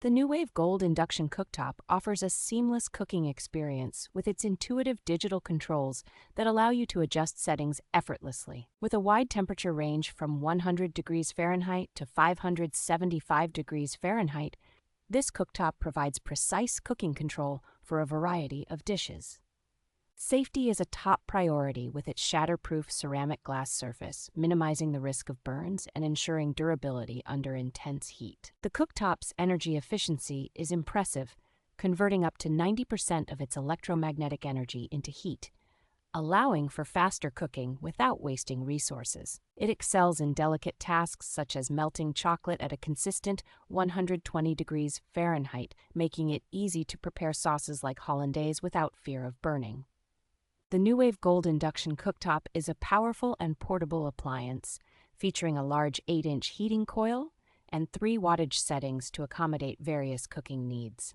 The Nuwave Gold Induction Cooktop offers a seamless cooking experience with its intuitive digital controls that allow you to adjust settings effortlessly. With a wide temperature range from 100 degrees Fahrenheit to 575 degrees Fahrenheit, this cooktop provides precise cooking control for a variety of dishes. Safety is a top priority with its shatter-proof ceramic glass surface, minimizing the risk of burns and ensuring durability under intense heat. The cooktop's energy efficiency is impressive, converting up to 90% of its electromagnetic energy into heat, allowing for faster cooking without wasting resources. It excels in delicate tasks such as melting chocolate at a consistent 120 degrees Fahrenheit, making it easy to prepare sauces like Hollandaise without fear of burning. The Nuwave Gold Induction Cooktop is a powerful and portable appliance, featuring a large 8-inch heating coil and 3 wattage settings to accommodate various cooking needs.